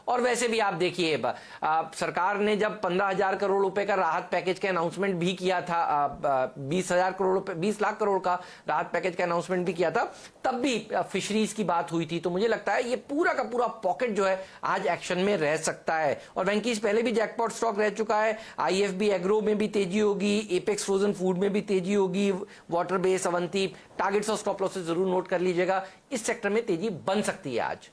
और वैसे भी आप देखिए सरकार ने जब 15,000 करोड़ रुपए का राहत पैकेज का अनाउंसमेंट भी किया था, 20,000 करोड़ रुपए, 20 लाख करोड़ का राहत पैकेज का अनाउंसमेंट भी किया था, तब भी फिशरीज की बात हुई थी। तो मुझे लगता है ये पूरा का पूरा पॉकेट जो है आज एक्शन में रह सकता है। और वेंकीज पहले भी जैकपॉट स्टॉक रह चुका है, आईएफबी एग्रो में भी तेजी होगी, एपेक्स फ्रोजन फूड में भी तेजी होगी, वाटर बेस, अवंती, टारगेट्स और स्टॉप लॉसेस जरूर नोट कर लीजिएगा। इस सेक्टर में तेजी बन सकती है आज।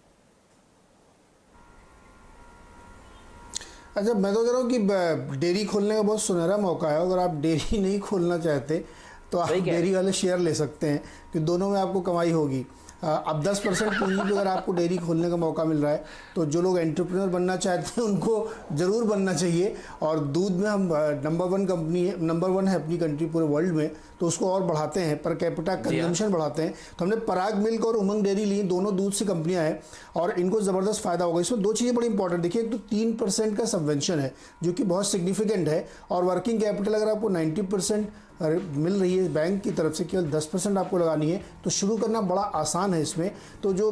अच्छा, मैं तो कह रहा हूँ कि डेयरी खोलने का बहुत सुनहरा मौका है। अगर आप डेयरी नहीं खोलना चाहते तो आप डेयरी वाले शेयर ले सकते हैं कि दोनों में आपको कमाई होगी। अब 10% पूंजी पे अगर आपको डेयरी खोलने का मौका मिल रहा है तो जो लोग एंटरप्रेन्योर बनना चाहते हैं उनको ज़रूर बनना चाहिए। और दूध में हम नंबर 1 कंपनी है, नंबर 1 है अपनी कंट्री पूरे वर्ल्ड में, तो उसको और बढ़ाते हैं, पर कैपिटा कंजम्पशन बढ़ाते हैं। तो हमने पराग मिल्क और उमंग डेयरी ली, दोनों दूध से कंपनियां हैं और इनको ज़बरदस्त फायदा होगा। इसमें 2 चीज़ें बड़ी इंपॉर्टेंट देखिए, एक तो 3% का सबवेंशन है जो कि बहुत सिग्निफिकेंट है, और वर्किंग कैपिटल अगर आपको 90% मिल रही है बैंक की तरफ से, केवल 10% आपको लगानी है, तो शुरू करना बड़ा आसान है इसमें। तो जो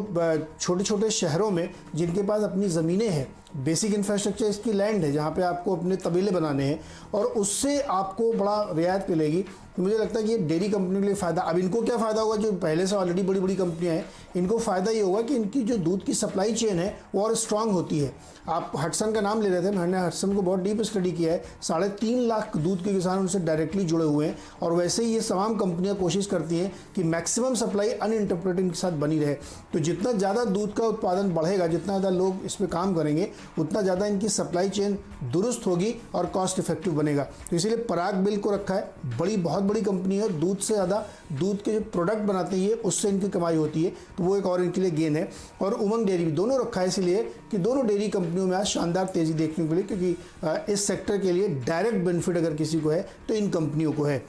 छोटे छोटे शहरों में जिनके पास अपनी ज़मीनें हैं, बेसिक इंफ्रास्ट्रक्चर इसकी लैंड है जहाँ पे आपको अपने तबेले बनाने हैं और उससे आपको बड़ा रियायत मिलेगी, तो मुझे लगता है कि ये डेयरी कंपनी के लिए फ़ायदा। अब इनको क्या फ़ायदा होगा, जो पहले से ऑलरेडी बड़ी बड़ी कंपनियां हैं, इनको फ़ायदा ये होगा कि इनकी जो दूध की सप्लाई चेन है वो और स्ट्रांग होती है। आप हटसन का नाम ले रहे थे, मैंने हटसन को बहुत डीप स्टडी किया है, 3.5 लाख दूध के किसान उनसे डायरेक्टली जुड़े हुए हैं। और वैसे ही ये तमाम कंपनियां कोशिश करती हैं कि मैक्सिमम सप्लाई अनइंटरप्रेटेड के साथ बनी रहे। तो जितना ज़्यादा दूध का उत्पादन बढ़ेगा, जितना ज़्यादा लोग इस पर काम करेंगे, उतना ज़्यादा इनकी सप्लाई चेन दुरुस्त होगी और कॉस्ट इफेक्टिव बनेगा। तो इसीलिए पराग मिल्क को रखा है, बहुत बड़ी कंपनी है, दूध से ज़्यादा दूध के जो प्रोडक्ट बनाते हैं उससे इनकी कमाई होती है, तो वो एक और इनके लिए गेन है। और उमंग डेयरी भी दोनों रखा है इसलिए कि दोनों डेयरी कंपनियों में आज शानदार तेज़ी देखने को मिली, क्योंकि इस सेक्टर के लिए डायरेक्ट बेनिफिट अगर किसी को है तो इन कंपनियों को है।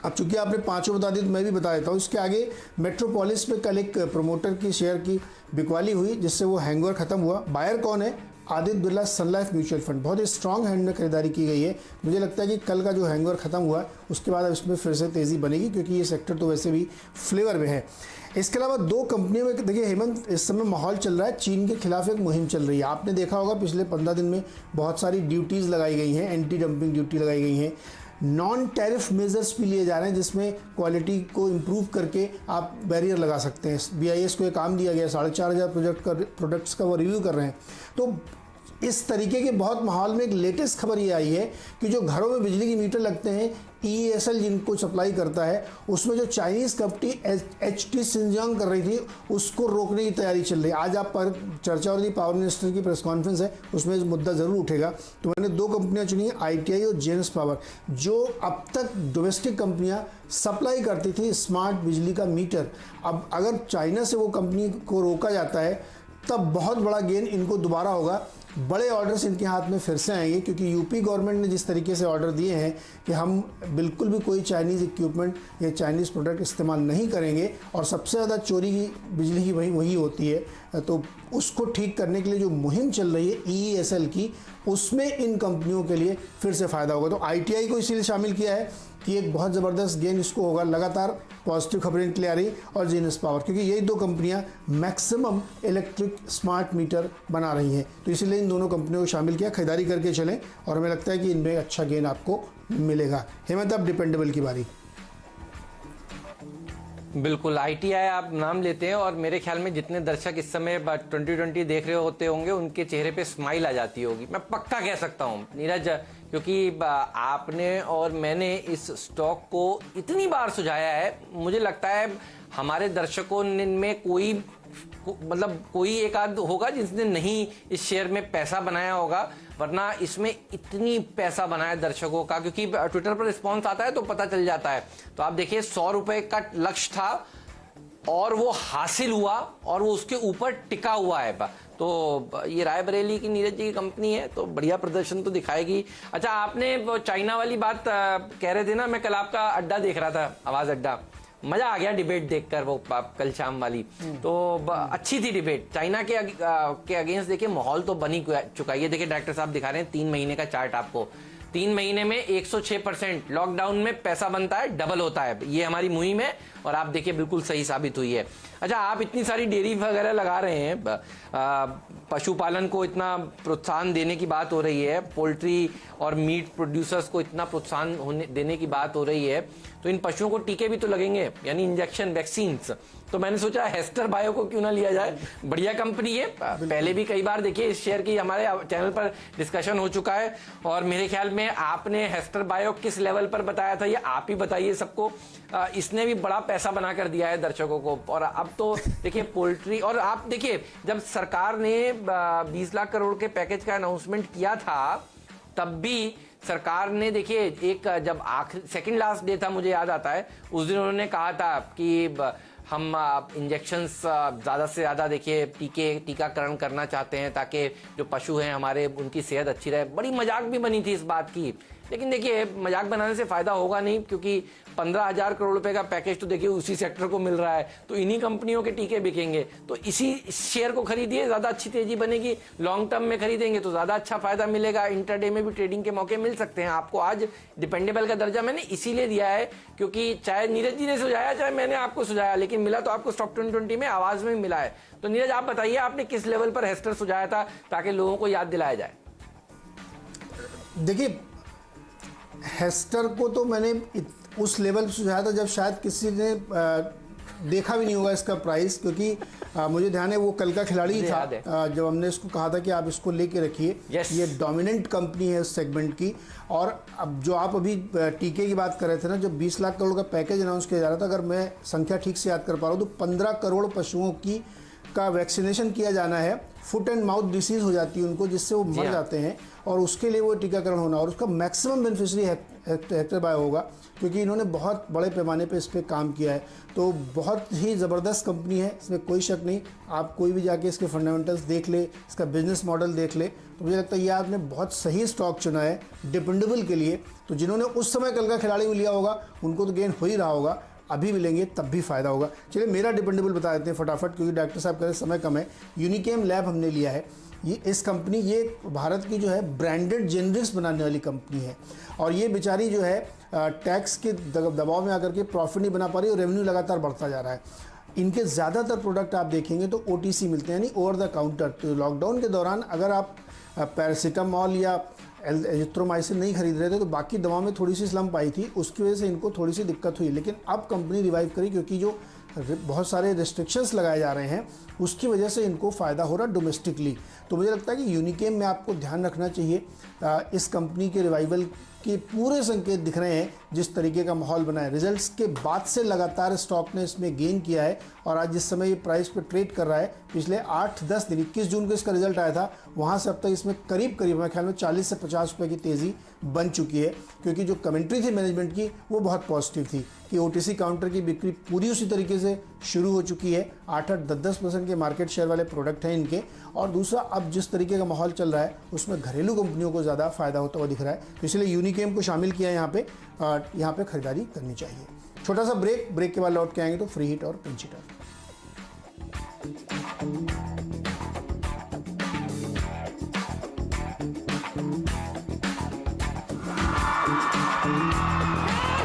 अब चूंकि आपने पांचों बता दी तो मैं भी बता देता हूँ। इसके आगे मेट्रोपोलिस में कल एक प्रमोटर की शेयर की बिकवाली हुई जिससे वो हैंगओवर खत्म हुआ। बायर कौन है? आदित्य बिरला सन लाइफ म्यूचुअल फंड, बहुत ही स्ट्रांग हैंड में खरीदारी की गई है। मुझे लगता है कि कल का जो हैंगओवर खत्म हुआ उसके बाद अब इसमें फिर से तेज़ी बनेगी, क्योंकि ये सेक्टर तो वैसे भी फ्लेवर में है। इसके अलावा 2 कंपनियों में देखिए हेमंत, इस समय माहौल चल रहा है, चीन के खिलाफ एक मुहिम चल रही है। आपने देखा होगा पिछले 15 दिन में बहुत सारी ड्यूटीज़ लगाई गई हैं, एंटी डंपिंग ड्यूटी लगाई गई हैं, नॉन टैरिफ मेजर्स भी लिए जा रहे हैं जिसमें क्वालिटी को इम्प्रूव करके आप बैरियर लगा सकते हैं। BIS को एक काम दिया गया, 4,500 प्रोडक्ट्स का वो रिव्यू कर रहे हैं। तो इस तरीके के बहुत माहौल में एक लेटेस्ट खबर ये आई है कि जो घरों में बिजली के मीटर लगते हैं, EESL जिनको सप्लाई करता है, उसमें जो चाइनीज़ कंपनी HT सिंजियांग कर रही थी उसको रोकने की तैयारी चल रही है। आज आप पर चर्चा हो रही, पावर मिनिस्टर की प्रेस कॉन्फ्रेंस है, उसमें इस मुद्दा ज़रूर उठेगा। तो मैंने 2 कंपनियां चुनी हैं, ITI और JNS पावर, जो अब तक डोमेस्टिक कंपनियां सप्लाई करती थी स्मार्ट बिजली का मीटर। अब अगर चाइना से वो कंपनी को रोका जाता है तब बहुत बड़ा गेन इनको दोबारा होगा, बड़े ऑर्डर्स इनके हाथ में फिर से आएंगे, क्योंकि यूपी गवर्नमेंट ने जिस तरीके से ऑर्डर दिए हैं कि हम बिल्कुल भी कोई चाइनीज़ इक्विपमेंट या चाइनीज़ प्रोडक्ट इस्तेमाल नहीं करेंगे, और सबसे ज़्यादा चोरी की बिजली की वही होती है, तो उसको ठीक करने के लिए जो मुहिम चल रही है EESL की, उसमें इन कंपनियों के लिए फिर से फ़ायदा होगा। तो ITI को इसीलिए शामिल किया है कि एक बहुत ज़बरदस्त गेन इसको होगा, लगातार पॉजिटिव खबरें निकल आ रही, और JNS पावर, क्योंकि यही 2 कंपनियां मैक्सिमम इलेक्ट्रिक स्मार्ट मीटर बना रही हैं। तो इसीलिए इन दोनों कंपनियों को शामिल किया, खरीदारी करके चलें, और हमें लगता है कि इनमें अच्छा गेन आपको मिलेगा। हेमंत, अब डिपेंडेबल की बारी। बिल्कुल, ITI आप नाम लेते हैं और मेरे ख्याल में जितने दर्शक इस समय 2020 देख रहे होते होंगे उनके चेहरे पे स्माइल आ जाती होगी, मैं पक्का कह सकता हूं नीरज, क्योंकि आपने और मैंने इस स्टॉक को इतनी बार सुझाया है। मुझे लगता है हमारे दर्शकों में कोई एक आध होगा जिसने नहीं इस शेयर में पैसा बनाया होगा, वरना इसमें इतनी पैसा बनाया दर्शकों का, क्योंकि ट्विटर पर रिस्पॉन्स आता है तो पता चल जाता है। तो आप देखिए 100 रुपए का लक्ष्य था और वो हासिल हुआ और वो उसके ऊपर टिका हुआ है। तो ये रायबरेली की नीरज जी की कंपनी है, तो बढ़िया प्रदर्शन तो दिखाएगी। अच्छा, आपने वो चाइना वाली बात कह रहे थे ना, मैं कल आपका अड्डा देख रहा था, आवाज अड्डा, मजा आ गया डिबेट देखकर, वो कल शाम वाली तो अच्छी थी डिबेट। चाइना के अगेंस्ट देखिए माहौल तो बन ही चुका है। ये देखिए डायरेक्टर साहब दिखा रहे हैं 3 महीने का चार्ट आपको। 3 महीने में 106% लॉकडाउन में पैसा बनता है, डबल होता है। ये हमारी मुहिम है और आप देखिए बिल्कुल सही साबित हुई है। अच्छा, आप इतनी सारी डेयरी वगैरह लगा रहे हैं, पशुपालन को इतना प्रोत्साहन देने की बात हो रही है, पोल्ट्री और मीट प्रोड्यूसर्स को इतना प्रोत्साहन देने की बात हो रही है, तो इन पशुओं को टीके भी तो लगेंगे, यानी इंजेक्शन, वैक्सीन्स। तो मैंने सोचा हेस्टर बायो को क्यों ना लिया जाए, बढ़िया कंपनी है। पहले भी कई बार देखिए इस शेयर की हमारे चैनल पर डिस्कशन हो चुका है और मेरे ख्याल में आपने हेस्टर बायो किस लेवल पर बताया था, ये आप ही बताइए सबको। इसने भी बड़ा पैसा बना कर दिया है दर्शकों को। और अब तो देखिए पोल्ट्री, और आप देखिए जब सरकार ने 20 लाख करोड़ के पैकेज का अनाउंसमेंट किया था, तब भी सरकार ने देखिए एक जब आखिरी सेकंड लास्ट डे था, मुझे याद आता है, उस दिन उन्होंने कहा था कि हम इंजेक्शंस ज़्यादा से ज़्यादा देखिए टीकाकरण करना चाहते हैं ताकि जो पशु हैं हमारे, उनकी सेहत अच्छी रहे। बड़ी मजाक भी बनी थी इस बात की, लेकिन देखिए मजाक बनाने से फ़ायदा होगा नहीं, क्योंकि 15,000 करोड़ रुपए का पैकेज तो देखिए उसी सेक्टर को मिल रहा है, तो इन्हीं कंपनियों के टीके बिकेंगे। तो इसी शेयर को खरीदिए, ज़्यादा अच्छी तेजी बनेगी। लॉन्ग टर्म में खरीदेंगे तो ज़्यादा अच्छा फायदा मिलेगा, इंटरडे में भी ट्रेडिंग के मौके मिल सकते हैं आपको। आज डिपेंडेबल का दर्जा मैंने इसीलिए दिया है क्योंकि चाहे नीरज जी ने सुझाया चाहे मैंने आपको सुझाया, लेकिन मिला तो आपको स्टॉक 2020 में आवाज में मिला है। तो नीरज आप बताइए आपने किस लेवल पर हेस्टर सुझाया था ताकि लोगों को याद दिलाया जाए। देखिए, हेस्टर को तो मैंने उस लेवल पे सुझाया था जब शायद किसी ने देखा भी नहीं होगा इसका प्राइस, क्योंकि मुझे ध्यान है वो कल का खिलाड़ी था जब हमने इसको कहा था कि आप इसको लेके रखिए। ये डोमिनेंट कंपनी है इस सेगमेंट की। और अब जो आप अभी टीके की बात कर रहे थे ना, जब 20 लाख करोड़ का पैकेज अनाउंस किया जा रहा था, अगर मैं संख्या ठीक से याद कर पा रहा हूँ तो 15 करोड़ पशुओं की का वैक्सीनेशन किया जाना है। फुट एंड माउथ डिसीज हो जाती है उनको, जिससे वो मर जाते हैं, और उसके लिए वो टीकाकरण होना, और उसका मैक्सिमम बेनिफिशियरी हेक्टर बायो होगा, क्योंकि इन्होंने बहुत बड़े पैमाने पे इस पर काम किया है। तो बहुत ही ज़बरदस्त कंपनी है, इसमें कोई शक नहीं। आप कोई भी जाके इसके फंडामेंटल्स देख ले, इसका बिजनेस मॉडल देख ले, तो मुझे लगता है ये आपने बहुत सही स्टॉक चुना है डिपेंडेबल के लिए। तो जिन्होंने उस समय कल का खिलाड़ी लिया होगा उनको तो गेन हो ही रहा होगा, अभी भी लेंगे तब भी फायदा होगा। चलिए मेरा डिपेंडेबल बता देते हैं फटाफट, क्योंकि डॉक्टर साहब कह रहे समय कम है। यूनिकेम लैब हमने लिया है। इस कंपनी, ये भारत की जो है ब्रांडेड जेनरिक्स बनाने वाली कंपनी है, और ये बेचारी जो है टैक्स के दबाव में आकर के प्रॉफिट नहीं बना पा रही और रेवेन्यू लगातार बढ़ता जा रहा है। इनके ज़्यादातर प्रोडक्ट आप देखेंगे तो OTC मिलते हैं, यानी ओवर द काउंटर। तो लॉकडाउन के दौरान अगर आप पैरासीटामॉल या एजिथ्रोमाइसिन नहीं खरीद रहे थे तो बाकी दवाओं में थोड़ी सी स्लम्प आई थी, उसकी वजह से इनको थोड़ी सी दिक्कत हुई। लेकिन अब कंपनी रिवाइव करी, क्योंकि जो बहुत सारे रिस्ट्रिक्शंस लगाए जा रहे हैं उसकी वजह से इनको फ़ायदा हो रहा डोमेस्टिकली। तो मुझे लगता है कि यूनिकेम में आपको ध्यान रखना चाहिए। इस कंपनी के रिवाइवल के पूरे संकेत दिख रहे हैं, जिस तरीके का माहौल बना है। रिजल्ट्स के बाद से लगातार स्टॉक ने इसमें गेन किया है, और आज जिस समय ये प्राइस पे ट्रेड कर रहा है, पिछले 8-10 दिन, 21 जून को इसका रिजल्ट आया था, वहाँ से अब तक इसमें करीब मेरे ख्याल में 40 से 50 रुपये की तेज़ी बन चुकी है। क्योंकि जो कमेंट्री थी मैनेजमेंट की वो बहुत पॉजिटिव थी कि OTC काउंटर की बिक्री पूरी उसी तरीके से शुरू हो चुकी है। 8-10% के मार्केट शेयर वाले प्रोडक्ट हैं इनके। और दूसरा, अब जिस तरीके का माहौल चल रहा है उसमें घरेलू कंपनियों को ज़्यादा फायदा होता हुआ दिख रहा है, इसलिए यूनिकेम को शामिल किया यहाँ पे खरीदारी करनी चाहिए। छोटा सा ब्रेक के बाद लौट के आएंगे तो फ्री हिट और पिंच हिटर।